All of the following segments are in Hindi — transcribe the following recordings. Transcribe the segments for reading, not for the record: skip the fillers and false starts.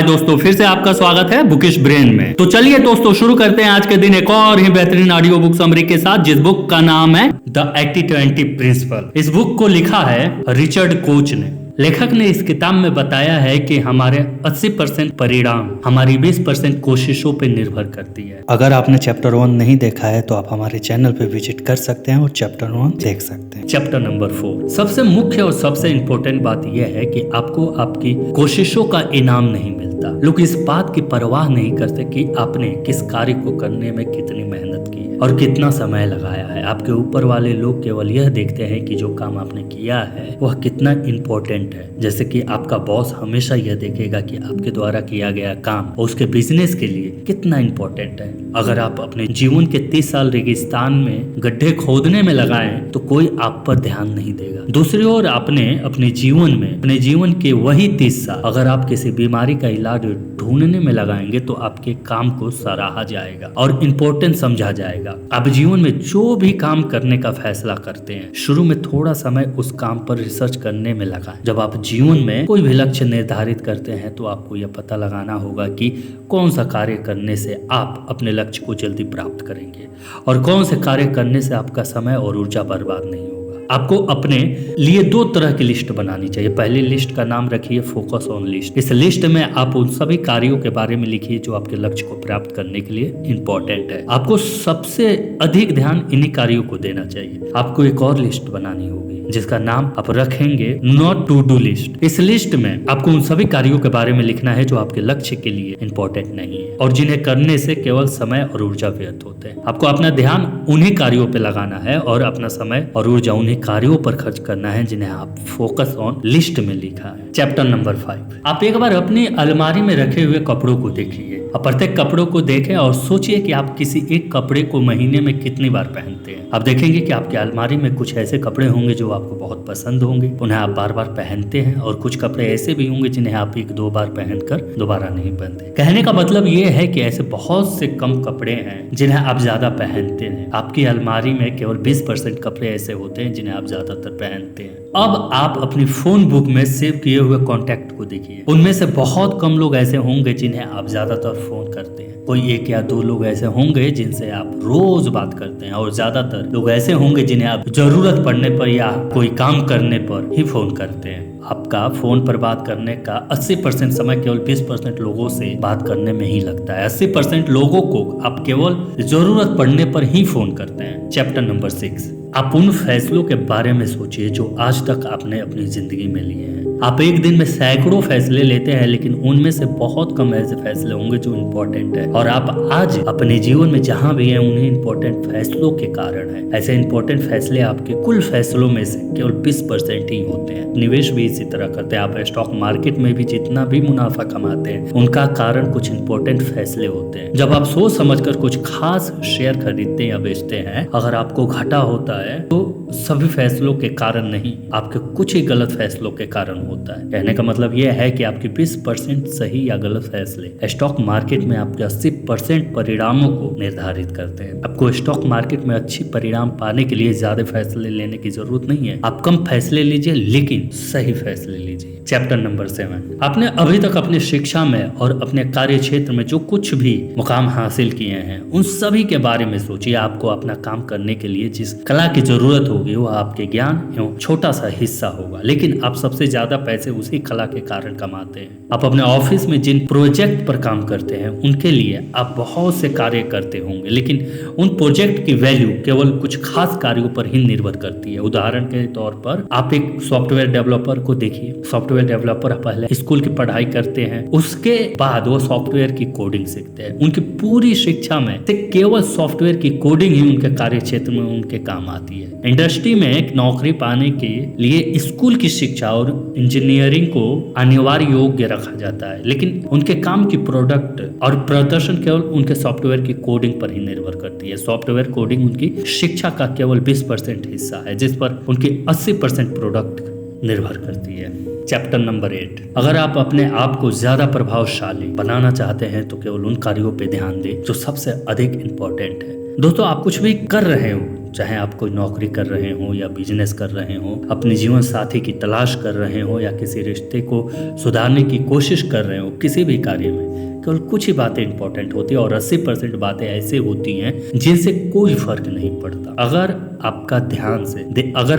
दोस्तों, फिर से आपका स्वागत है बुकिश ब्रेन में। तो चलिए दोस्तों, शुरू करते हैं आज के दिन एक और ही बेहतरीन ऑडियो बुक समरी के साथ, जिस बुक का नाम है द 80-20 प्रिंसिपल। इस बुक को लिखा है रिचर्ड कोच ने। लेखक ने इस किताब में बताया है कि हमारे 80% परिणाम हमारी 20% कोशिशों पर निर्भर करती है। अगर आपने चैप्टर 1 नहीं देखा है तो आप हमारे चैनल पे विजिट कर सकते हैं और चैप्टर 1 देख सकते हैं। चैप्टर नंबर 4, सबसे मुख्य और सबसे इम्पोर्टेंट बात यह है कि आपको आपकी कोशिशों का इनाम नहीं मिलता। लोग इस बात की परवाह नहीं करते कि आपने किस कार्य को करने में कितनी मेहनत की है और कितना समय लगाया है। आपके ऊपर वाले लोग केवल यह देखते हैं कि जो काम आपने किया है वह कितना इम्पोर्टेंट है। जैसे कि आपका बॉस हमेशा यह देखेगा कि आपके द्वारा किया गया काम उसके बिजनेस के लिए कितना इम्पोर्टेंट है। अगर आप अपने जीवन के 30 साल रेगिस्तान में गड्ढे खोदने में लगाएं तो कोई आप पर ध्यान नहीं देगा। दूसरी ओर आपने अपने जीवन के वही 30 साल अगर आप किसी बीमारी का इलाज ढूंढने में लगाएंगे तो आपके काम को सराहा जाएगा और इम्पोर्टेंस समझा जाएगा। आप जीवन में जो भी काम करने का फैसला करते हैं, शुरू में थोड़ा समय उस काम पर रिसर्च करने में लगाएं। जब आप जीवन में कोई भी लक्ष्य निर्धारित करते हैं तो आपको यह पता लगाना होगा कि कौन सा कार्य करने से आप अपने लक्ष्य को जल्दी प्राप्त करेंगे और कौन से कार्य करने से आपका समय और ऊर्जा बर्बाद नहीं होगा। आपको अपने लिए 2 तरह की लिस्ट बनानी चाहिए। पहली लिस्ट का नाम रखिए फोकस ऑन लिस्ट। इस लिस्ट में आप उन सभी कार्यों के बारे में लिखिए जो आपके लक्ष्य को प्राप्त करने के लिए इम्पोर्टेंट है। आपको सबसे अधिक ध्यान इन्हीं कार्यों को देना चाहिए। आपको एक और लिस्ट बनानी होगी जिसका नाम आप रखेंगे नॉट टू डू लिस्ट। इस लिस्ट में आपको उन सभी कार्यों के बारे में लिखना है जो आपके लक्ष्य के लिए इम्पोर्टेंट नहीं है और जिन्हें करने से केवल समय और ऊर्जा व्यर्थ होते हैं। आपको अपना ध्यान उन्हीं कार्यों पर लगाना है और अपना समय और ऊर्जा उन्हीं कार्यों पर खर्च करना है जिन्हें आप फोकस ऑन लिस्ट में लिखा है। चैप्टर नंबर 5, आप एक बार अपनी अलमारी में रखे हुए कपड़ों को देखिए। आप प्रत्येक कपड़ों को देखें और सोचिए कि आप किसी एक कपड़े को महीने में कितनी बार पहनते हैं। आप देखेंगे कि आपकी अलमारी में कुछ ऐसे कपड़े होंगे जो आपको बहुत पसंद होंगे, उन्हें आप बार बार पहनते हैं, और कुछ कपड़े ऐसे भी होंगे जिन्हें आप 1-2 बार पहनकर दोबारा नहीं पहनते। कहने का मतलब ये है कि ऐसे बहुत से कम कपड़े हैं जिन्हें आप ज्यादा पहनते हैं। आपकी अलमारी में केवल 20% कपड़े ऐसे होते हैं जिन्हें आप ज्यादातर पहनते हैं। अब आप अपनी फोन बुक में सेव किए हुए कॉन्टैक्ट को देखिए। उनमें से बहुत कम लोग ऐसे होंगे जिन्हें आप ज्यादातर फोन करते हैं। कोई 1 या 2 लोग ऐसे होंगे जिनसे आप रोज बात करते हैं और ज्यादातर लोग ऐसे होंगे जिन्हें आप जरूरत पड़ने पर या कोई काम करने पर ही फोन करते हैं। आपका फोन पर बात करने का 80% समय केवल 20% लोगों से बात करने में ही लगता है। 80% लोगों को आप केवल जरूरत पड़ने पर ही फोन करते हैं। चैप्टर नंबर 6, आप उन फैसलों के बारे में सोचिए जो आज तक आपने अपनी जिंदगी में लिए हैं। आप एक दिन में सैकड़ों फैसले लेते हैं, लेकिन उनमें से बहुत कम ऐसे फैसले होंगे जो इम्पोर्टेंट है। और आप आज अपने जीवन में जहां भी हैं उन्हें इम्पोर्टेंट फैसलों के कारण है। ऐसे इम्पोर्टेंट फैसले आपके कुल फैसलों में से केवल 20% ही होते हैं। निवेश भी इसी तरह करते हैं। आप स्टॉक मार्केट में भी जितना भी मुनाफा कमाते हैं उनका कारण कुछ इम्पोर्टेंट फैसले होते हैं। जब आप सोच समझकर कुछ खास शेयर खरीदते या बेचते हैं, अगर आपको घाटा होता है तो सभी फैसलों के कारण नहीं, आपके कुछ ही गलत फैसलों के कारण होता है। कहने का मतलब यह है कि आपके 20% सही या गलत फैसले स्टॉक मार्केट में आपके 80% परिणामों को निर्धारित करते हैं। आपको स्टॉक मार्केट में अच्छी परिणाम पाने के लिए ज्यादा फैसले लेने की जरूरत नहीं है। आप कम फैसले लीजिए लेकिन सही फैसले लीजिए। चैप्टर नंबर 7, आपने अभी तक अपनी शिक्षा में और अपने कार्य क्षेत्र में जो कुछ भी मुकाम हासिल किए हैं उन सभी के बारे में सोचिए। आपको अपना काम करने के लिए जिस कला की जरूरत होगी वह आपके ज्ञान एवं छोटा सा हिस्सा होगा, लेकिन आप सबसे ज्यादा पैसे उसी कला के कारण कमाते हैं। आप अपने ऑफिस में जिन प्रोजेक्ट पर काम करते हैं उनके लिए आप बहुत से कार्य करते होंगे, लेकिन उन प्रोजेक्ट की वैल्यू केवल कुछ खास कार्यों पर ही निर्भर करती है। उदाहरण के तौर पर आप एक सॉफ्टवेयर डेवलपर को देखिए। सॉफ्टवेयर डेवलपर पहले स्कूल की पढ़ाई करते हैं, उसके बाद वो सॉफ्टवेयर की कोडिंग सीखते हैं। उनकी पूरी शिक्षा में से केवल सॉफ्टवेयर की कोडिंग ही उनके कार्य क्षेत्र में उनके काम आती है। इंडस्ट्री में एक नौकरी पाने के लिए स्कूल की शिक्षा और इंजीनियरिंग को अनिवार्य योग्य रखा जाता है, लेकिन उनके काम की प्रोडक्ट और प्रदर्शन केवल उनके सॉफ्टवेयर की कोडिंग पर ही निर्भर करती है। सॉफ्टवेयर कोडिंग उनकी शिक्षा का केवल 20% हिस्सा है, जिस पर उनकी 80% प्रोडक्ट निर्भर करती है। चैप्टर नंबर 8, अगर आप अपने आप को ज्यादा प्रभावशाली बनाना चाहते हैं तो केवल उन कार्यों पर ध्यान दें जो सबसे अधिक इम्पोर्टेंट है। दोस्तों, आप कुछ भी कर रहे हो चाहे आप कोई नौकरी कर रहे हो या बिजनेस कर रहे हो, अपने जीवन साथी की तलाश कर रहे हो या किसी रिश्ते को सुधारने की कोशिश कर रहे हो, किसी भी कार्य में केवल कुछ ही बातें इंपॉर्टेंट होती है और 80% बातें ऐसे होती हैं जिनसे कोई फर्क नहीं पड़ता। अगर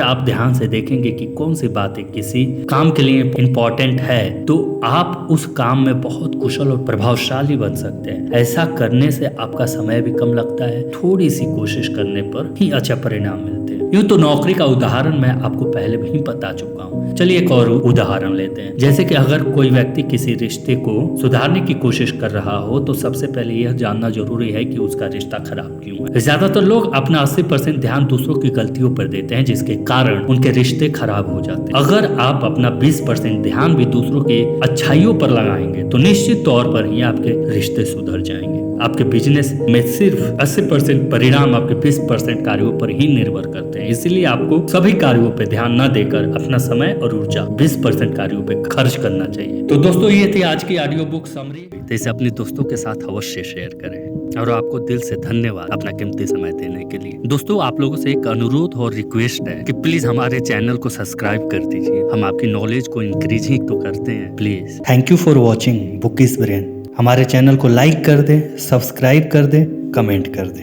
आप ध्यान से देखेंगे कि कौन सी बातें किसी काम के लिए इंपॉर्टेंट है, तो आप उस काम में बहुत कुशल और प्रभावशाली बन सकते हैं। ऐसा करने से आपका समय भी कम लगता है, थोड़ी सी कोशिश करने पर ही अच्छा परिणाम मिलते हैं। यूँ तो नौकरी का उदाहरण मैं आपको पहले भी बता चुका हूँ। चलिए एक और उदाहरण लेते हैं। जैसे कि अगर कोई व्यक्ति किसी रिश्ते को सुधारने की कोशिश कर रहा हो तो सबसे पहले यह जानना जरूरी है कि उसका रिश्ता खराब क्यों है। ज्यादातर लोग अपना 80% ध्यान दूसरों की गलतियों पर देते हैं, जिसके कारण उनके रिश्ते खराब हो जाते हैं। अगर आप अपना 20% ध्यान भी दूसरों के अच्छाइयों पर लगाएंगे तो निश्चित तौर पर ही आपके रिश्ते सुधर जाएंगे। आपके बिजनेस में सिर्फ 80% परिणाम आपके 20% कार्यों पर ही निर्भर करते हैं। इसीलिए आपको सभी कार्यों पर ध्यान न देकर अपना समय और ऊर्जा 20% कार्यों पे खर्च करना चाहिए। तो दोस्तों, ये थी आज की ऑडियो बुक समरी। तो इसे अपने दोस्तों के साथ अवश्य शेयर करें और आपको दिल से धन्यवाद अपना कीमती समय देने के लिए। दोस्तों, आप लोगों से एक अनुरोध और रिक्वेस्ट है कि प्लीज हमारे चैनल को सब्सक्राइब कर दीजिए। हम आपकी नॉलेज को इंक्रीज ही तो करते हैं, please. Thank you for watching book is brain. हमारे चैनल को लाइक कर दे, सब्सक्राइब कर दे, कमेंट कर दे।